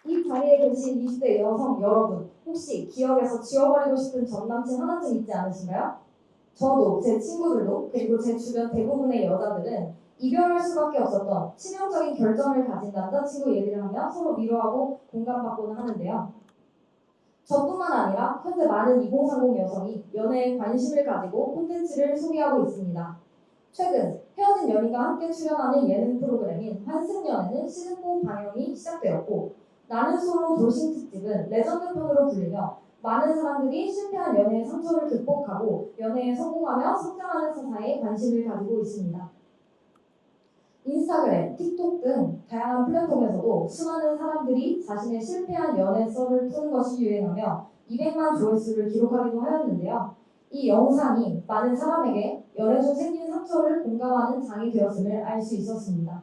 이 자리에 계신 20대 여성 여러분, 혹시 기억에서 지워버리고 싶은 전 남친 하나쯤 있지 않으신가요? 저도, 제 친구들도, 그리고 제 주변 대부분의 여자들은 이별할 수밖에 없었던 치명적인 결점을 가진 남자친구 얘기를 하며 서로 위로하고 공감받고는 하는데요. 저뿐만 아니라 현재 많은 2030 여성이 연애에 관심을 가지고 콘텐츠를 소개하고 있습니다. 최근 헤어진 연인과 함께 출연하는 예능 프로그램인 환승연애는 시즌4 방영이 시작되었고, 나는 솔로 돌싱 특집은 레전드 편으로 불리며 많은 사람들이 실패한 연애의 상처를 극복하고 연애에 성공하며 성장하는 서사에 관심을 가지고 있습니다. 인스타그램, 틱톡 등 다양한 플랫폼에서도 수많은 사람들이 자신의 실패한 연애 썰을 푸는 것이 유행하며 200만 조회수를 기록하기도 하였는데요. 이 영상이 많은 사람에게 연애 중 생긴 상처를 공감하는 장이 되었음을 알 수 있었습니다.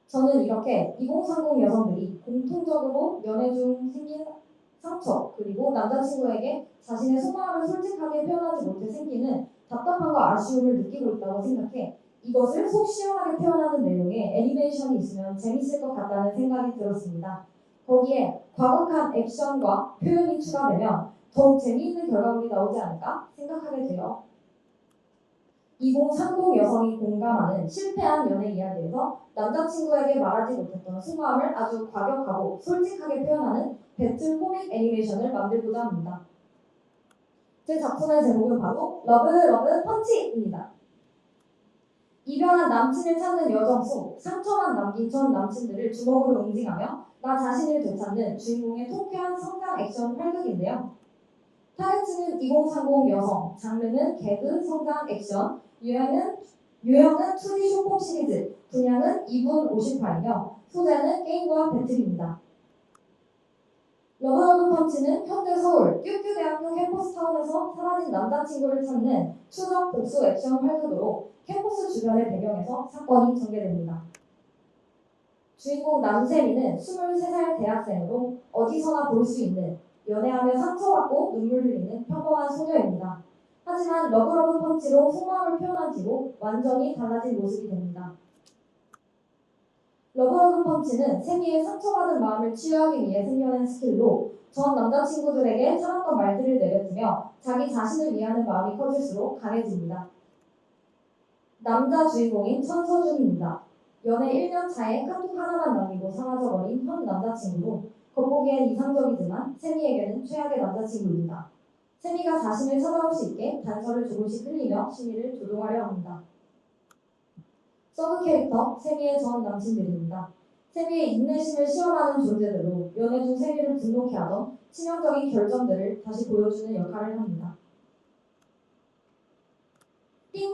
저는 이렇게 2030 여성들이 공통적으로 연애 중 생긴 상처, 그리고 남자친구에게 자신의 속마음을 솔직하게 표현하지 못해 생기는 답답함과 아쉬움을 느끼고 있다고 생각해 이것을 속 시원하게 표현하는 내용의 애니메이션이 있으면 재밌을 것 같다는 생각이 들었습니다. 거기에 과격한 액션과 표현이 추가되면 더욱 재미있는 결과물이 나오지 않을까 생각하게 돼요. 2030 여성이 공감하는 실패한 연애 이야기에서 남자친구에게 말하지 못했던 속마음을 아주 과격하고 솔직하게 표현하는 배틀 코믹 애니메이션을 만들고자 합니다. 제 작품의 제목은 바로 러브 펀치입니다. 이별한 남친을 찾는 여정 속 상처만 남긴 전 남친들을 주먹으로 응징하며 나 자신을 되찾는 주인공의 통쾌한 성장 액션 활극인데요. 타겟층은 2030 여성, 장르는 개그, 성장, 액션, 유형은 2D 쇼폼 시리즈, 분량은 2분 58며 소재는 게임과 배틀입니다. 러브 펀치는 현대 서울 뀨뀨대학교 캠퍼스타운에서 사라진 남자친구를 찾는 추적 복수 액션 활극으로 캠퍼스 주변의 배경에서 사건이 전개됩니다. 주인공 남세리는 23살 대학생으로 어디서나 볼 수 있는 연애하며 상처받고 눈물 흘리는 평범한 소녀입니다. 하지만 러브 펀치로 속마음을 표현한 뒤로 완전히 달라진 모습이 됩니다. 러브 펀치는 세미의 상처받은 마음을 치유하기 위해 생겨낸 스킬로 전 남자친구들에게 참았던 말들을 내뱉으며 자기 자신을 위하는 마음이 커질수록 강해집니다. 남자 주인공인 천서준입니다. 연애 1년 차에 카톡 하나만 남기고 사라져버린 현 남자친구로 겉보기엔 이상적이지만 세미에게는 최악의 남자친구입니다. 세미가 자신을 찾아올 수 있게 단서를 조금씩 흘리며 심리를 조종하려 합니다. 서브 캐릭터 세미의 전 남친들입니다. 세미의 인내심을 시험하는 존재들로 연애 중 세미를 분노케 하던 치명적인 결점들을 다시 보여주는 역할을 합니다. 띵!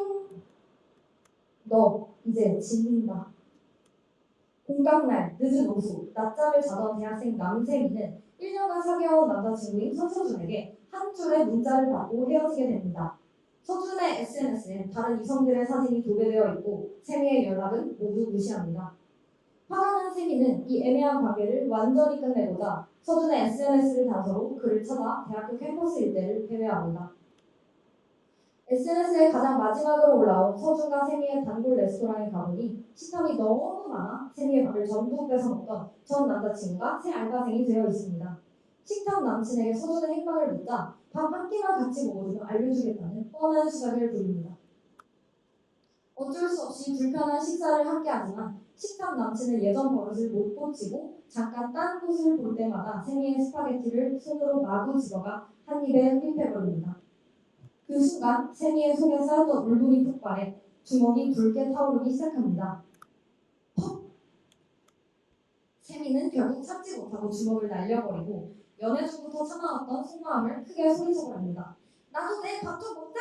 너 이제 질린다. 공강날, 늦은 오후, 낮잠을 자던 대학생 남세미는 1년간 사귀어온 남자친구인 서준에게 한 줄의 문자를 받고 헤어지게 됩니다. 서준의 SNS엔 다른 이성들의 사진이 도배되어 있고 세미의 연락은 모두 무시합니다. 화가 난 세미는 이 애매한 관계를 완전히 끝내고자 서준의 SNS를 단서로 그를 찾아 대학교 캠퍼스 일대를 배회합니다. SNS에 가장 마지막으로 올라온 서준과 세미의 단골 레스토랑에 가보니 식탐이 너무 많아 세미의 밥을 전부 뺏어 먹던 전 남자친구가 새 알바생이 되어 있습니다. 식탐 남친에게 서준의 행방을 묻자 밥 한 끼만 같이 먹어주면 알려주겠다는 뻔한 수작을 부립니다. 어쩔 수 없이 불편한 식사를 함께하지만 식탐 남친은 예전 버릇을 못 고치고 잠깐 딴 곳을 볼 때마다 세미의 스파게티를 손으로 마구 집어가 한 입에 흡입해버립니다. 그 순간 세미의 속에 쌓였던 울분이 폭발해 주먹이 붉게 타오르기 시작합니다. 퍽! 세미는 결국 참지 못하고 주먹을 날려버리고 연애 중부터 참아왔던 속마음을 크게 소리쳐버립니다. 나도 내 밥 좀 먹자!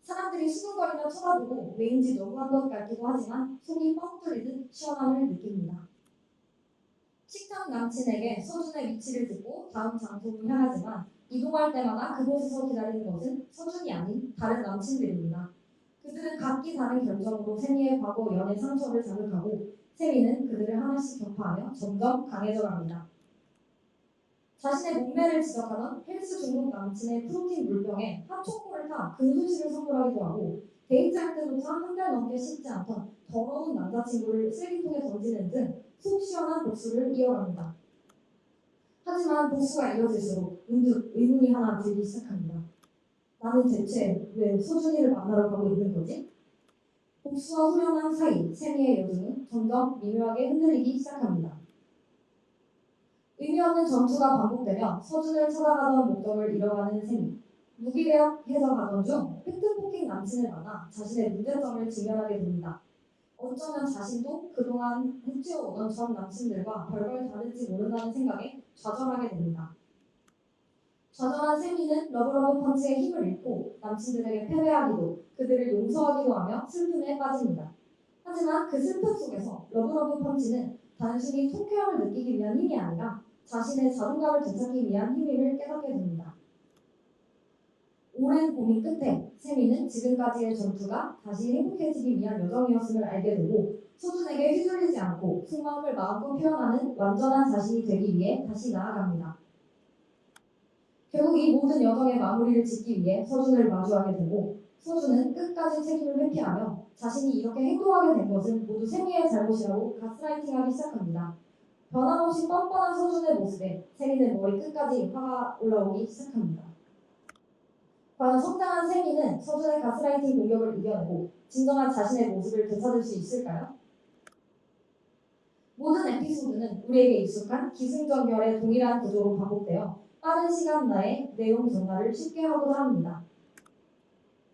사람들이 수근거리며 쳐다보고 왜인지 너무한 것 같기도 하지만 속이 뻥 뚫리듯 시원함을 느낍니다. 식탐 남친에게 서준의 위치를 듣고 다음 장소로 향하지만 이동할 때마다 그곳에서 기다리는 것은 서준이 아닌 다른 남친들입니다. 그들은 각기 다른 결정으로 세미의 과거 연애 상처를 자극하고 세미는 그들을 하나씩 격파하며 점점 강해져갑니다. 자신의 몸매를 지적하던 헬스 중독 남친의 프로틴 물병에 핫초코를 타 근수치를 선물하기도 하고 데이트할 때조차 한 달 넘게 씻지 않던 더러운 남자친구를 쓰레기통에 던지는 등 속 시원한 복수를 이어갑니다. 하지만 복수가 이어질수록 문득 의문이 하나 들기 시작합니다. 나는 대체 왜 소준이를 만나러 가고 있는 거지? 복수와 후련한 사이, 세미의 여정은 점점 미묘하게 흔들리기 시작합니다. 의미 없는 전투가 반복되며 서준을 찾아가던 목적을 잃어가는 세미. 무기력해서 가던 중 팩트포킹 남친을 만나 자신의 문제점을 직면하게 됩니다. 어쩌면 자신도 그동안 묵지어오던 전 남친들과 별걸 다를지 모른다는 생각에 좌절하게 됩니다. 좌절한 세미는 러브러브 펀치의 힘을 잃고 남친들에게 패배하기도 그들을 용서하기도 하며 슬픔에 빠집니다. 하지만 그 슬픔 속에서 러브러브 펀치는 단순히 통쾌함을 느끼기 위한 힘이 아니라 자신의 자존감을 되찾기 위한 힘임을 깨닫게 됩니다. 오랜 고민 끝에 세미는 지금까지의 전투가 다시 행복해지기 위한 여정이었음을 알게 되고 소준에게 휘둘리지 않고 속마음을 마음껏 표현하는 완전한 자신이 되기 위해 다시 나아갑니다. 결국 이 모든 여정의 마무리를 짓기 위해 서준을 마주하게 되고 서준은 끝까지 책임을 회피하며 자신이 이렇게 행동하게 된 것은 모두 세미의 잘못이라고 가스라이팅하기 시작합니다. 변함없이 뻔뻔한 서준의 모습에 세미는 머리 끝까지 화가 올라오기 시작합니다. 과연 성장한 세미는 서준의 가스라이팅 공격을 이겨내고 진정한 자신의 모습을 되찾을 수 있을까요? 모든 에피소드는 우리에게 익숙한 기승전결의 동일한 구조로 반복되어 빠른 시간 내에 내용 전달을 쉽게 하고자 합니다.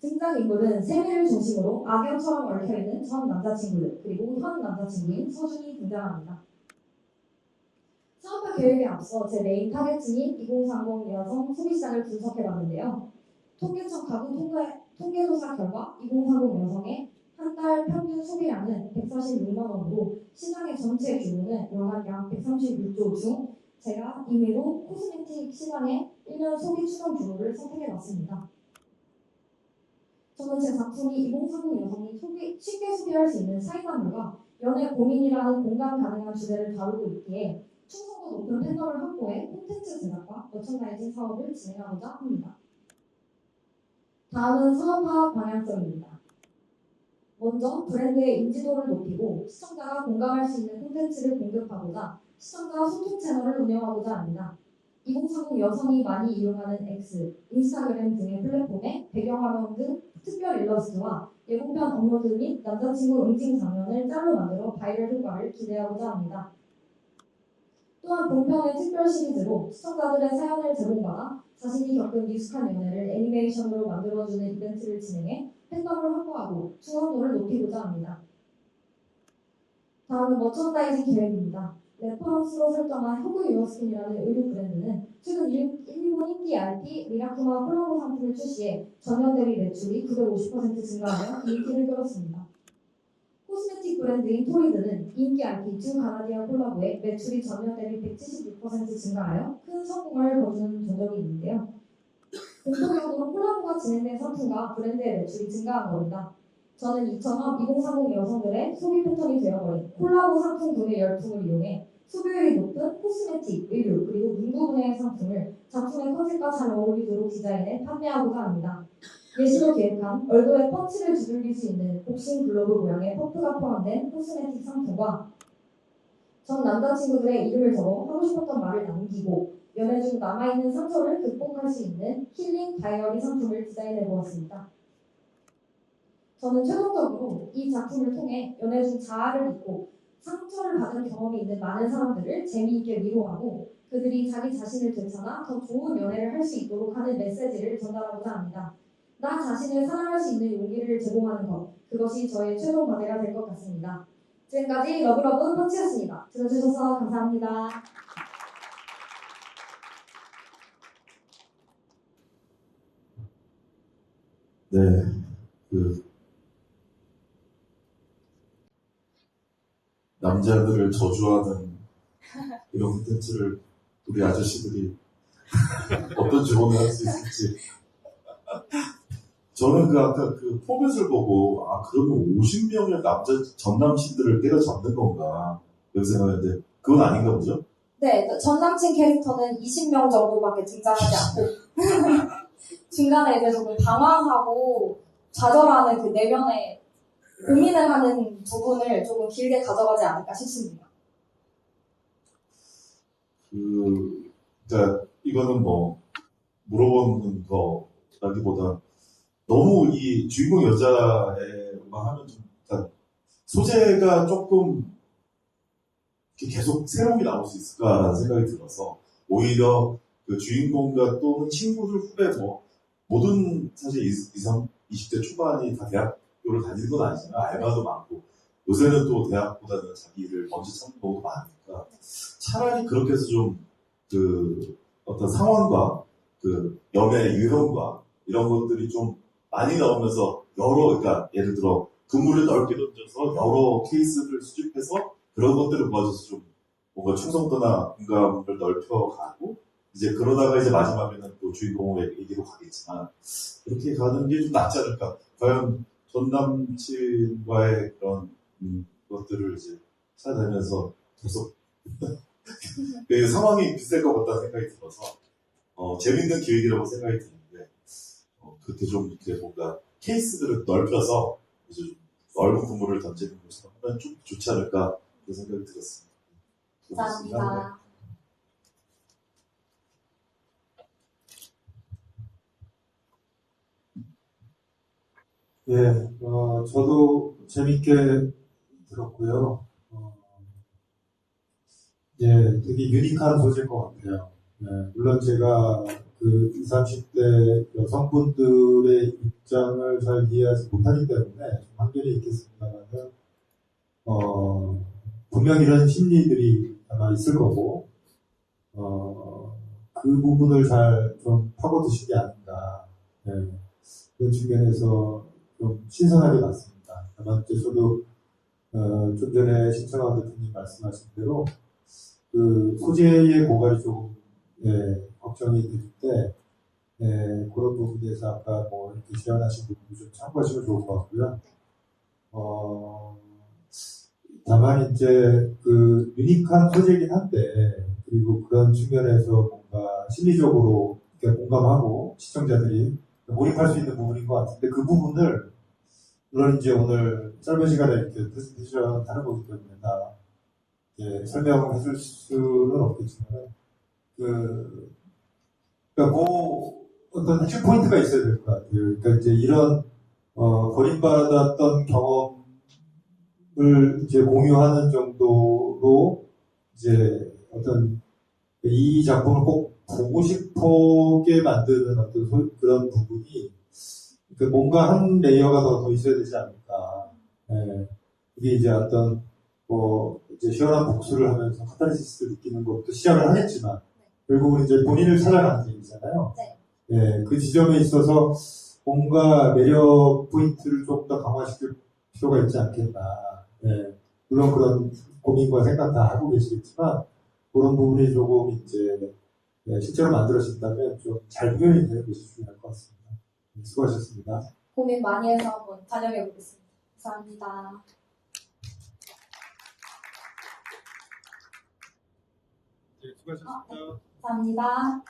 등장인물은 세미를 중심으로 악연처럼 얽혀있는 전 남자친구들 그리고 현 남자친구인 서준이 등장합니다. 사업화 계획에 앞서 제 메인 타겟층인 2030 여성 소비시장을 분석해봤는데요. 통계청 가구 통계조사 결과 2040 여성의 한 달 평균 소비량은 146만 원으로 시장의 전체 규모는 연간 약 136조 중 제가 임의로 코스메틱 시장의 1년 소비 추정 규모를 선택해봤습니다. 저는 제 작품이 2040 여성이 쉽게 소비할 수 있는 사이다물과 연애 고민이라는 공감 가능한 주제를 다루고 있기에 충성도 높은 팬덤을 확보해 콘텐츠 제작과 머천다이징 사업을 진행하고자 합니다. 다음은 사업화 방향성입니다. 먼저 브랜드의 인지도를 높이고 시청자가 공감할 수 있는 콘텐츠를 공급하고자 시청자 소통 채널을 운영하고자 합니다. 2040 여성이 많이 이용하는 X, 인스타그램 등의 플랫폼에 배경화면 등 특별 일러스트와 예고편 업로드 및 남자친구 응징 장면을 짤로 만들어 바이럴 효과를 기대하고자 합니다. 또한 본편의 특별 시리즈로 시청자들의 사연을 제공받아 자신이 겪은 미숙한 연애를 애니메이션으로 만들어주는 이벤트를 진행해 팬덤을 확보하고 충성도를 높이고자 합니다. 다음은 머천다이징 계획입니다. 레퍼런스로 설정한 허그 유어스킨이라는 의류 브랜드는 최근 일본 인기 RP 미라쿠마 콜라보 상품을 출시해 전년 대비 매출이 950% 증가하며 인기를 끌었습니다. 코스메틱 브랜드인 토리드는 인기 RP 두 가나디아 콜라보에 매출이 전년 대비 176% 증가하여 큰 성공을 거둔 전적이 있는데요. 공통적으로 콜라보가 진행된 상품과 브랜드의 매출이 증가한 겁니다. 저는 이처럼 2030 여성들의 소비 패턴이 되어버린 콜라보 상품 구매 열풍을 이용해 소비율이 높은 코스메틱, 의류, 그리고 문구 분야의 상품을 작품의 컨셉과 잘 어울리도록 디자인해 판매하고자 합니다. 예시로 기획한 얼굴에 펀치를 두들길 수 있는 복싱 글러브 모양의 퍼프가 포함된 코스메틱 상품과 전 남자친구들의 이름을 적어 하고 싶었던 말을 남기고 연애 중 남아있는 상처를 극복할 수 있는 힐링 다이어리 상품을 디자인해 보았습니다. 저는 최종적으로 이 작품을 통해 연애 중 자아를 잊고 상처를 받은 경험이 있는 많은 사람들을 재미있게 위로하고 그들이 자기 자신을 되찾아 더 좋은 연애를 할 수 있도록 하는 메시지를 전달하고자 합니다. 나 자신을 사랑할 수 있는 용기를 제공하는 것, 그것이 저의 최종 과제가 될 것 같습니다. 지금까지 러브러브 펀치였습니다. 들어주셔서 감사합니다. 네, 남자들을 저주하는 이런 콘텐츠를 우리 아저씨들이 어떤 조언을 할 수 있을지. 저는 아까 포맷을 보고, 그러면 50명의 전 남친들을 때려잡는 건가, 이런 생각했는데, 그건 아닌가 보죠? 네, 전 남친 캐릭터는 20명 정도밖에 등장하지 않고 중간에 이제 조금 당황하고 좌절하는 그 내면의 고민을 하는 부분을 조금 길게 가져가지 않을까 싶습니다. 그러니까 이거는 뭐 물어보는 거라기보다 너무 이 주인공 여자애만 하면 좀 그러니까 소재가 조금 이렇게 계속 새로운 게 나올 수 있을까라는 생각이 들어서 오히려 그 주인공과 또는 친구들 후배 뭐 모든 사실 20대 초반이 다 대학교를 다니는 건 아니잖아요. 알바도 많고 요새는 또 대학보다는 자기를 먼저 찾는 경우도 많으니까 차라리 그렇게 해서 좀 그 어떤 상황과 그 연애 유형과 이런 것들이 좀 많이 나오면서 그러니까 예를 들어 근무를 넓게 던져서 여러 케이스를 수집해서 그런 것들을 모아줘서 좀 뭔가 충성도나 공감을 넓혀가고 이제 그러다가 이제 마지막에는 또 주인공에게로 가겠지만 그렇게 가는 게 좀 낫지 않을까. 과연 전 남친과의 그런 것들을 이제 찾아내면서 계속 그 상황이 비쌀 것 같다는 생각이 들어서 재밌는 기획이라고 생각이 드는데 그렇게 좀 이렇게 뭔가 케이스들을 넓혀서 이제 좀 넓은 부분을 던지는 것으로 하면 좀 좋지 않을까 그런 생각이 들었습니다. 감사합니다. 예, 저도 재밌게 들었고요. 예, 되게 유니크한 소재일 것 같아요. 예, 물론 제가 그 20, 30대 여성분들의 입장을 잘 이해하지 못하기 때문에 좀 한계는 있겠습니다만, 분명 이런 심리들이 아마 있을 거고, 그 부분을 잘 좀 파고드신 게 아닌가. 예, 그런 측면에서 좀 신선하게 봤습니다. 다만 이제 저도 좀 전에 신청한 대표님 말씀하신 대로 그 소재의 고갈이 조금 걱정이 될 때 그런 부분에서 아까 뭐 이렇게 제안하신 부분도 좀 참고하시면 좋을 것 같고요. 다만 이제 그 유니크한 소재이긴 한데 그리고 그런 측면에서 뭔가 심리적으로 이렇게 공감하고 시청자들이 몰입할 수 있는 부분인 것 같은데 그 부분을 물론 이제 오늘 짧은 시간에 이렇게 프레젠테이션 하는 거기 때문에 다 설명해 줄 수는 없겠지만 그러니까 뭐 어떤 핵심 포인트가 있어야 될 것 같아요. 그러니까 이제 이런 버림받았던 경험을 이제 공유하는 정도로 이제 어떤 이 작품을 꼭 보고 싶게 만드는 어떤 그런 부분이 그러니까 뭔가 한 레이어가 더 있어야 되지 않을까. 이게 이제 어떤 이제 시원한 복수를 하면서 카타르시스를 느끼는 것부터 시작을 하겠지만 결국은 이제 본인을 찾아가는 얘기잖아요. 네. 그 지점에 있어서 뭔가 매력 포인트를 조금 더 강화시킬 필요가 있지 않겠나. 물론 그런 고민과 생각 다 하고 계시겠지만 그런 부분이 조금 이제 실제로 만들어진다면 좀 잘 표현이 되는 것이 중요할 것 같습니다. 수고하셨습니다. 고민 많이 해서 한번 반영해 보겠습니다. 감사합니다. 수고하셨습니다. 감사합니다.